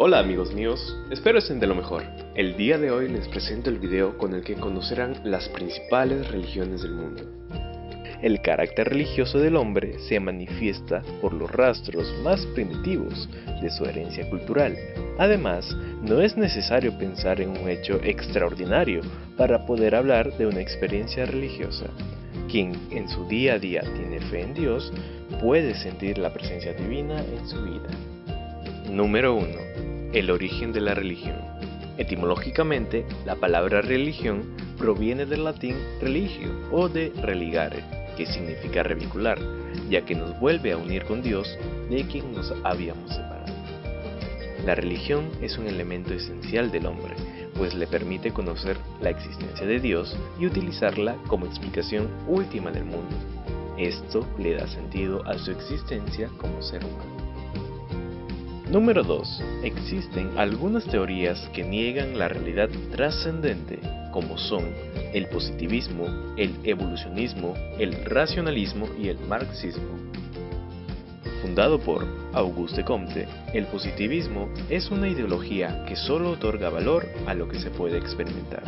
Hola amigos míos, espero estén de lo mejor. El día de hoy les presento el video con el que conocerán las principales religiones del mundo. El carácter religioso del hombre se manifiesta por los rastros más primitivos de su herencia cultural. Además, no es necesario pensar en un hecho extraordinario para poder hablar de una experiencia religiosa. Quien en su día a día tiene fe en Dios puede sentir la presencia divina en su vida. Número 1. El origen de la religión. Etimológicamente, la palabra religión proviene del latín religio o de religare, que significa revincular, ya que nos vuelve a unir con Dios de quien nos habíamos separado. La religión es un elemento esencial del hombre, pues le permite conocer la existencia de Dios y utilizarla como explicación última del mundo. Esto le da sentido a su existencia como ser humano. Número 2. Existen algunas teorías que niegan la realidad trascendente, como son el positivismo, el evolucionismo, el racionalismo y el marxismo. Fundado por Auguste Comte, el positivismo es una ideología que solo otorga valor a lo que se puede experimentar.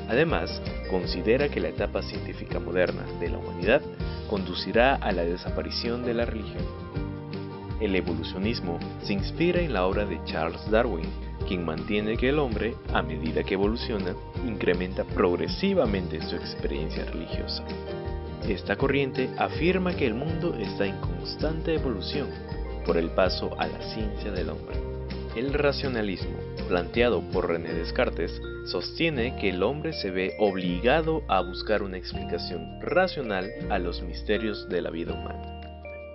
Además, considera que la etapa científica moderna de la humanidad conducirá a la desaparición de la religión. El evolucionismo se inspira en la obra de Charles Darwin, quien mantiene que el hombre, a medida que evoluciona, incrementa progresivamente su experiencia religiosa. Esta corriente afirma que el mundo está en constante evolución por el paso a la ciencia del hombre. El racionalismo, planteado por René Descartes, sostiene que el hombre se ve obligado a buscar una explicación racional a los misterios de la vida humana.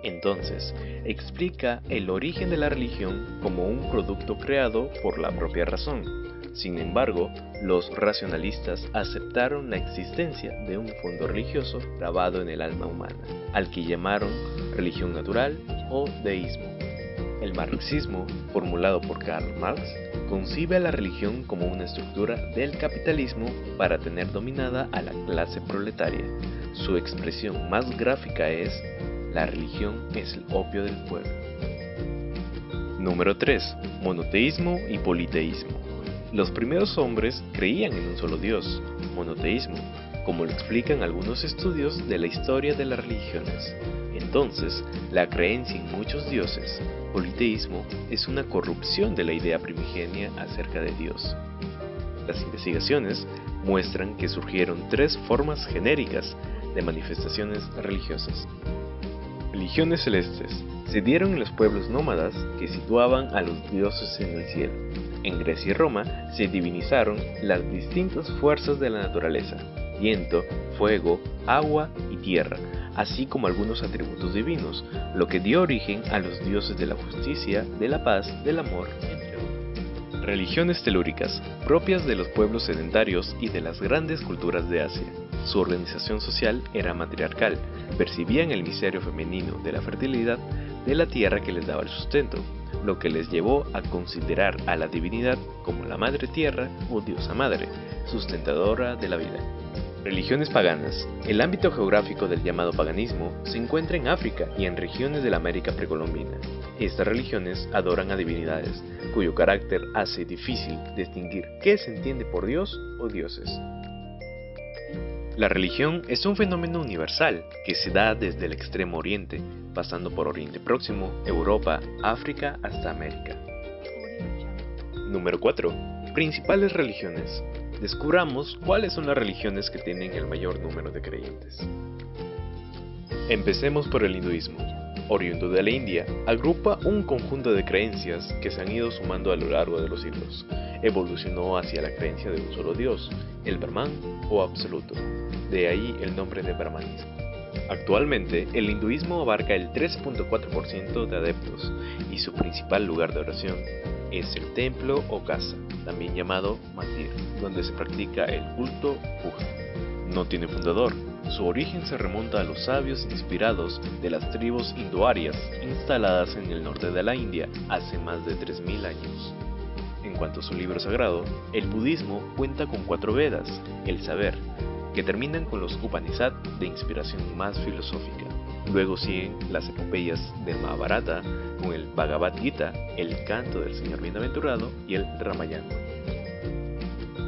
Entonces, explica el origen de la religión como un producto creado por la propia razón. Sin embargo, los racionalistas aceptaron la existencia de un fondo religioso grabado en el alma humana, al que llamaron religión natural o deísmo. El marxismo, formulado por Karl Marx, concibe a la religión como una estructura del capitalismo para tener dominada a la clase proletaria. Su expresión más gráfica es: la religión es el opio del pueblo. Número 3. Monoteísmo y politeísmo. Los primeros hombres creían en un solo Dios, monoteísmo, como lo explican algunos estudios de la historia de las religiones. Entonces, la creencia en muchos dioses, politeísmo, es una corrupción de la idea primigenia acerca de Dios. Las investigaciones muestran que surgieron tres formas genéricas de manifestaciones religiosas. Religiones celestes se dieron en los pueblos nómadas que situaban a los dioses en el cielo. En Grecia y Roma se divinizaron las distintas fuerzas de la naturaleza: viento, fuego, agua y tierra, así como algunos atributos divinos, lo que dio origen a los dioses de la justicia, de la paz, del amor, entre otros. Religiones telúricas, propias de los pueblos sedentarios y de las grandes culturas de Asia. Su organización social era matriarcal, percibían el misterio femenino de la fertilidad de la tierra que les daba el sustento, lo que les llevó a considerar a la divinidad como la madre tierra o diosa madre, sustentadora de la vida. Religiones paganas. El ámbito geográfico del llamado paganismo se encuentra en África y en regiones de la América precolombina. Estas religiones adoran a divinidades, cuyo carácter hace difícil distinguir qué se entiende por Dios o dioses. La religión es un fenómeno universal que se da desde el Extremo Oriente, pasando por Oriente Próximo, Europa, África hasta América. Número 4. Principales religiones. Descubramos cuáles son las religiones que tienen el mayor número de creyentes. Empecemos por el hinduismo. Oriundo de la India, agrupa un conjunto de creencias que se han ido sumando a lo largo de los siglos. Evolucionó hacia la creencia de un solo Dios, el Brahman o absoluto. De ahí el nombre de brahmanismo. Actualmente, el hinduismo abarca el 13.4% de adeptos y su principal lugar de oración es el templo o casa, también llamado mandir, donde se practica el culto puja. No tiene fundador. Su origen se remonta a los sabios inspirados de las tribus indoarias instaladas en el norte de la India hace más de 3000 años. En cuanto a su libro sagrado, el budismo cuenta con 4 Vedas, el saber, que terminan con los Upanishad de inspiración más filosófica. Luego siguen las epopeyas del Mahabharata con el Bhagavad Gita, el canto del Señor Bienaventurado y el Ramayana.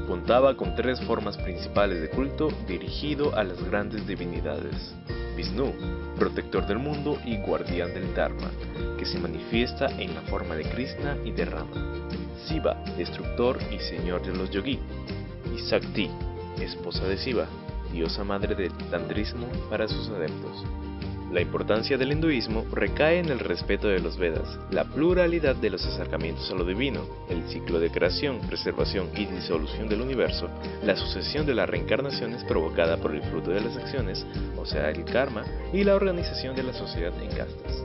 Contaba con 3 formas principales de culto dirigido a las grandes divinidades. Vishnu, protector del mundo y guardián del Dharma, que se manifiesta en la forma de Krishna y de Rama. Shiva, destructor y señor de los yogi. Y Shakti, esposa de Shiva, diosa madre del tantrismo para sus adeptos. La importancia del hinduismo recae en el respeto de los Vedas, la pluralidad de los acercamientos a lo divino, el ciclo de creación, preservación y disolución del universo, la sucesión de las reencarnaciones provocada por el fruto de las acciones, o sea el karma, y la organización de la sociedad en castas.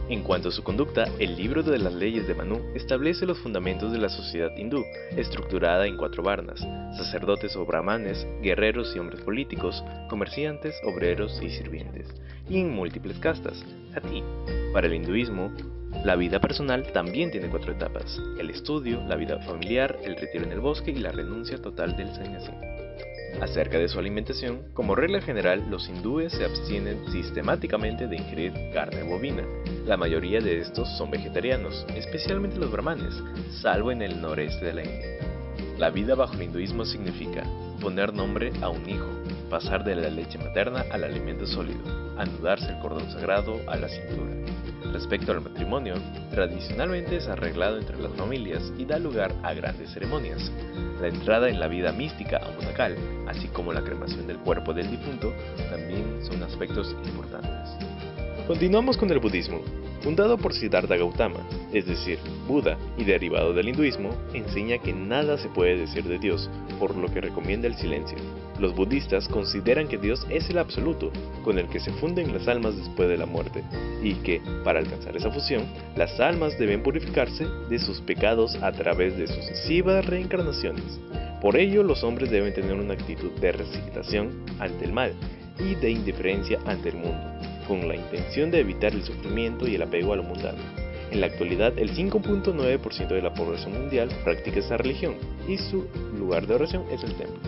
En cuanto a su conducta, el libro de las leyes de Manu establece los fundamentos de la sociedad hindú, estructurada en 4 varnas: sacerdotes o brahmanes, guerreros y hombres políticos, comerciantes, obreros y sirvientes, y en múltiples castas, sati. Para el hinduismo, la vida personal también tiene 4 etapas: el estudio, la vida familiar, el retiro en el bosque y la renuncia total del sannyasi. Acerca de su alimentación, como regla general, los hindúes se abstienen sistemáticamente de ingerir carne bovina. La mayoría de estos son vegetarianos, especialmente los brahmanes, salvo en el noreste de la India. La vida bajo el hinduismo significa poner nombre a un hijo, pasar de la leche materna al alimento sólido, anudarse el cordón sagrado a la cintura. Respecto al matrimonio, tradicionalmente es arreglado entre las familias y da lugar a grandes ceremonias. La entrada en la vida mística a monacal, así como la cremación del cuerpo del difunto, también son aspectos importantes. Continuamos con el budismo. Fundado por Siddhartha Gautama, es decir, Buda, y derivado del hinduismo, enseña que nada se puede decir de Dios, por lo que recomienda el silencio. Los budistas consideran que Dios es el absoluto, con el que se funden las almas después de la muerte, y que, para alcanzar esa fusión, las almas deben purificarse de sus pecados a través de sucesivas reencarnaciones. Por ello, los hombres deben tener una actitud de resignación ante el mal y de indiferencia ante el mundo, con la intención de evitar el sufrimiento y el apego a lo mundano. En la actualidad, el 5.9% de la población mundial practica esta religión, y su lugar de oración es el templo.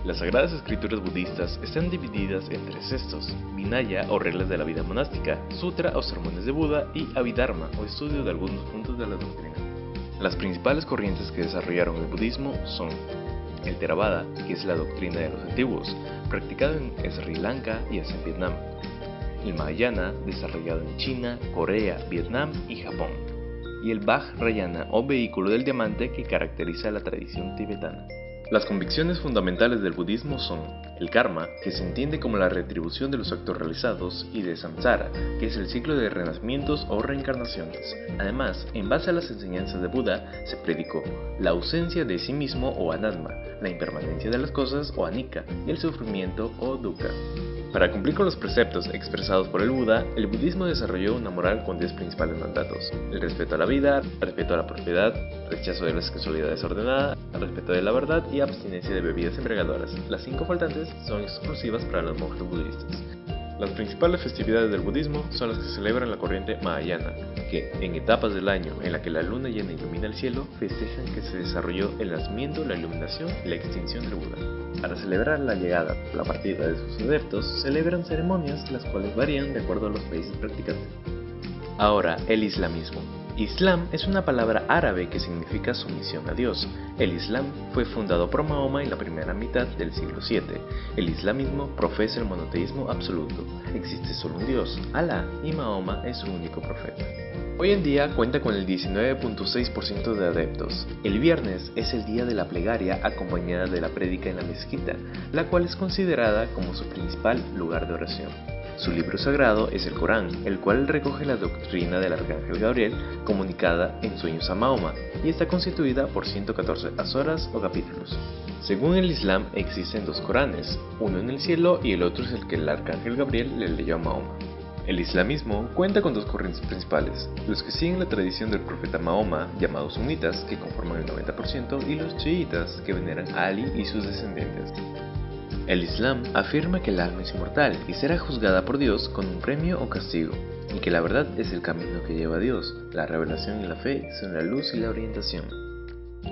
Las sagradas escrituras budistas están divididas en 3 cestos: Vinaya o reglas de la vida monástica, Sutra o sermones de Buda, y Abhidharma o estudio de algunos puntos de la doctrina. Las principales corrientes que desarrollaron el budismo son el Theravada, que es la doctrina de los antiguos, practicado en Sri Lanka y hasta en Vietnam; el Mahayana, desarrollado en China, Corea, Vietnam y Japón; y el Vajrayana o vehículo del diamante, que caracteriza la tradición tibetana. Las convicciones fundamentales del budismo son el karma, que se entiende como la retribución de los actos realizados, y de samsara, que es el ciclo de renacimientos o reencarnaciones. Además, en base a las enseñanzas de Buda, se predicó la ausencia de sí mismo o anatma, la impermanencia de las cosas o anicca, y el sufrimiento o dukkha. Para cumplir con los preceptos expresados por el Buda, el budismo desarrolló una moral con 10 principales mandatos: el respeto a la vida, respeto a la propiedad, rechazo de la sexualidad desordenada, respeto de la verdad y abstinencia de bebidas embriagadoras. Las 5 faltantes son exclusivas para los monjes budistas. Las principales festividades del budismo son las que celebran la corriente Mahayana, que, en etapas del año en la que la luna llena ilumina el cielo, festejan que se desarrolló el nacimiento, la iluminación y la extinción del Buda. Para celebrar la llegada o la partida de sus adeptos, celebran ceremonias las cuales varían de acuerdo a los países practicantes. Ahora, el islamismo. Islam es una palabra árabe que significa sumisión a Dios. El Islam fue fundado por Mahoma en la primera mitad del siglo VII. El islamismo profesa el monoteísmo absoluto. Existe solo un Dios, Alá, y Mahoma es su único profeta. Hoy en día cuenta con el 19.6% de adeptos. El viernes es el día de la plegaria acompañada de la prédica en la mezquita, la cual es considerada como su principal lugar de oración. Su libro sagrado es el Corán, el cual recoge la doctrina del arcángel Gabriel comunicada en sueños a Mahoma, y está constituida por 114 asoras o capítulos. Según el Islam, existen 2 Coranes, uno en el cielo y el otro es el que el arcángel Gabriel le leyó a Mahoma. El islamismo cuenta con 2 corrientes principales: los que siguen la tradición del profeta Mahoma, llamados sunitas, que conforman el 90%, y los chiitas, que veneran a Ali y sus descendientes. El Islam afirma que el alma es inmortal y será juzgada por Dios con un premio o castigo, y que la verdad es el camino que lleva a Dios. La revelación y la fe son la luz y la orientación.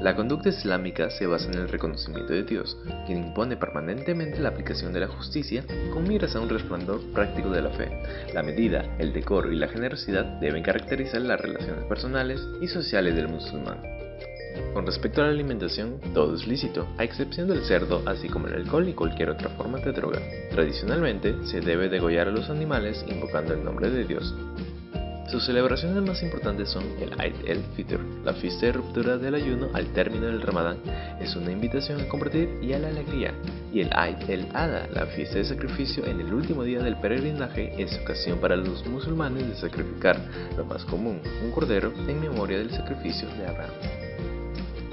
La conducta islámica se basa en el reconocimiento de Dios, quien impone permanentemente la aplicación de la justicia con miras a un resplandor práctico de la fe. La medida, el decoro y la generosidad deben caracterizar las relaciones personales y sociales del musulmán. Con respecto a la alimentación, todo es lícito, a excepción del cerdo, así como el alcohol y cualquier otra forma de droga. Tradicionalmente, se debe degollar a los animales invocando el nombre de Dios. Sus celebraciones más importantes son el Eid el-Fitr, la fiesta de ruptura del ayuno al término del Ramadán, es una invitación a compartir y a la alegría, y el Eid el-Adha, la fiesta de sacrificio en el último día del peregrinaje, es ocasión para los musulmanes de sacrificar, lo más común, un cordero en memoria del sacrificio de Abraham.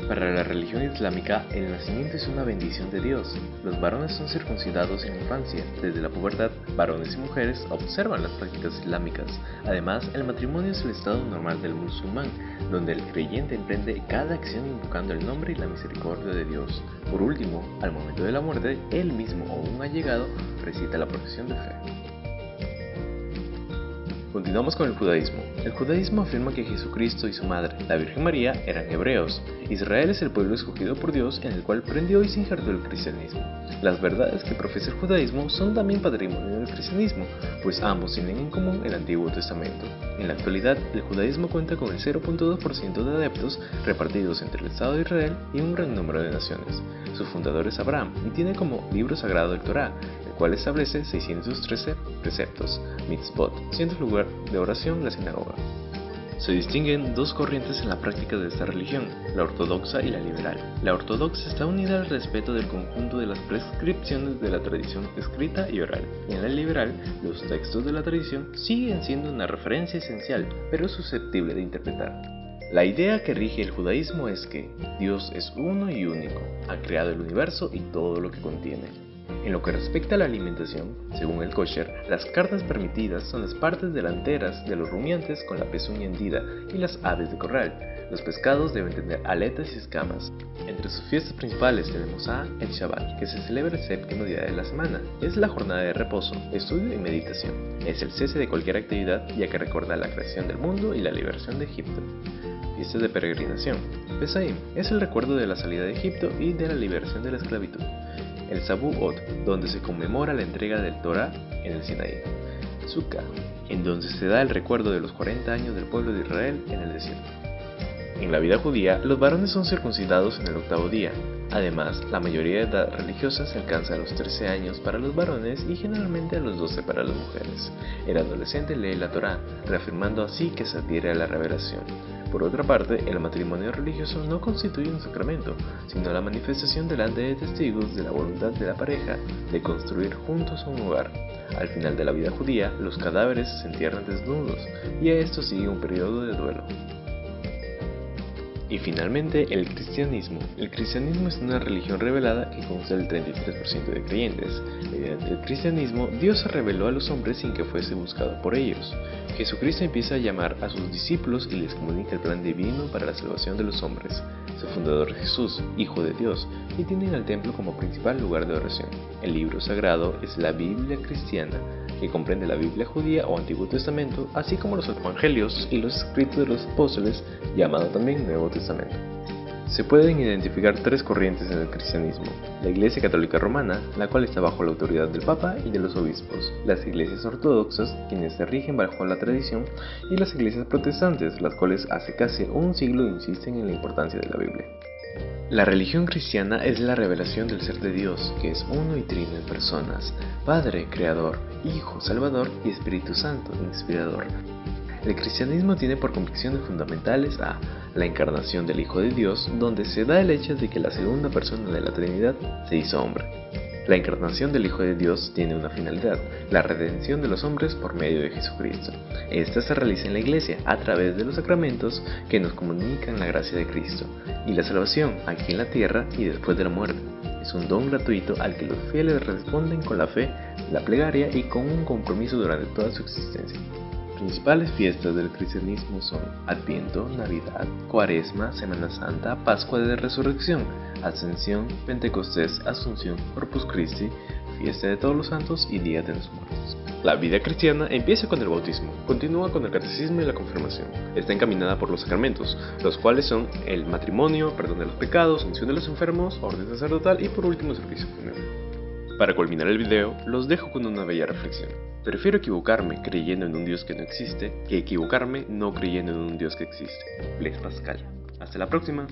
Para la religión islámica, el nacimiento es una bendición de Dios. Los varones son circuncidados en la infancia. Desde la pubertad, varones y mujeres observan las prácticas islámicas. Además, el matrimonio es el estado normal del musulmán, donde el creyente emprende cada acción invocando el nombre y la misericordia de Dios. Por último, al momento de la muerte, él mismo o un allegado recita la profesión de fe. Continuamos con el judaísmo. El judaísmo afirma que Jesucristo y su madre, la Virgen María, eran hebreos. Israel es el pueblo escogido por Dios en el cual prendió y se injertó el cristianismo. Las verdades que profesa el judaísmo son también patrimonio del cristianismo, pues ambos tienen en común el Antiguo Testamento. En la actualidad, el judaísmo cuenta con el 0.2% de adeptos repartidos entre el Estado de Israel y un gran número de naciones. Su fundador es Abraham y tiene como libro sagrado el Torá, el cual establece 613 preceptos, mitzvot, siendo el lugar de oración la sinagoga. Se distinguen dos corrientes en la práctica de esta religión, la ortodoxa y la liberal. La ortodoxa está unida al respeto del conjunto de las prescripciones de la tradición escrita y oral, y en la liberal, los textos de la tradición siguen siendo una referencia esencial, pero susceptible de interpretar. La idea que rige el judaísmo es que Dios es uno y único, ha creado el universo y todo lo que contiene. En lo que respecta a la alimentación, según el kosher, las carnes permitidas son las partes delanteras de los rumiantes con la pezuña hendida y las aves de corral. Los pescados deben tener aletas y escamas. Entre sus fiestas principales tenemos a el Shabbat, que se celebra el séptimo día de la semana. Es la jornada de reposo, estudio y meditación. Es el cese de cualquier actividad, ya que recuerda la creación del mundo y la liberación de Egipto. Fiestas de peregrinación. Pesaim es el recuerdo de la salida de Egipto y de la liberación de la esclavitud. El Shavuot, donde se conmemora la entrega del Torá en el Sinaí. Sukkah, en donde se da el recuerdo de los 40 años del pueblo de Israel en el desierto. En la vida judía, los varones son circuncidados en el 8º día. Además, la mayoría de edad religiosa se alcanza a los 13 años para los varones y generalmente a los 12 para las mujeres. El adolescente lee la Torá, reafirmando así que se adhiere a la revelación. Por otra parte, el matrimonio religioso no constituye un sacramento, sino la manifestación delante de testigos de la voluntad de la pareja de construir juntos un hogar. Al final de la vida judía, los cadáveres se entierran desnudos, y a esto sigue un periodo de duelo. Y finalmente, el cristianismo. El cristianismo es una religión revelada que consta del 33% de creyentes. Mediante el cristianismo, Dios se reveló a los hombres sin que fuese buscado por ellos. Jesucristo empieza a llamar a sus discípulos y les comunica el plan divino para la salvación de los hombres. Su fundador es Jesús, Hijo de Dios, y tienen al templo como principal lugar de oración. El libro sagrado es la Biblia cristiana, que comprende la Biblia judía o Antiguo Testamento, así como los Evangelios y los escritos de los apóstoles, llamado también Nuevo Testamento. Se pueden identificar tres corrientes en el cristianismo: la Iglesia Católica Romana, la cual está bajo la autoridad del Papa y de los obispos; las iglesias ortodoxas, quienes se rigen bajo la tradición; y las iglesias protestantes, las cuales hace casi un siglo insisten en la importancia de la Biblia. La religión cristiana es la revelación del ser de Dios, que es uno y trino en personas: Padre, Creador; Hijo, Salvador; y Espíritu Santo, Inspirador. El cristianismo tiene por convicciones fundamentales a la encarnación del Hijo de Dios, donde se da el hecho de que la segunda persona de la Trinidad se hizo hombre. La encarnación del Hijo de Dios tiene una finalidad: la redención de los hombres por medio de Jesucristo. Esta se realiza en la Iglesia a través de los sacramentos que nos comunican la gracia de Cristo, y la salvación aquí en la tierra y después de la muerte. Es un don gratuito al que los fieles responden con la fe, la plegaria y con un compromiso durante toda su existencia. Principales fiestas del cristianismo son Adviento, Navidad, Cuaresma, Semana Santa, Pascua de Resurrección, Ascensión, Pentecostés, Asunción, Corpus Christi, Fiesta de Todos los Santos y Día de los Muertos. La vida cristiana empieza con el bautismo, continúa con el catecismo y la confirmación. Está encaminada por los sacramentos, los cuales son el matrimonio, perdón de los pecados, unción de los enfermos, orden sacerdotal y por último servicio fúnebre. Para culminar el video, los dejo con una bella reflexión. Prefiero equivocarme creyendo en un Dios que no existe, que equivocarme no creyendo en un Dios que existe. Blaise Pascal. Hasta la próxima.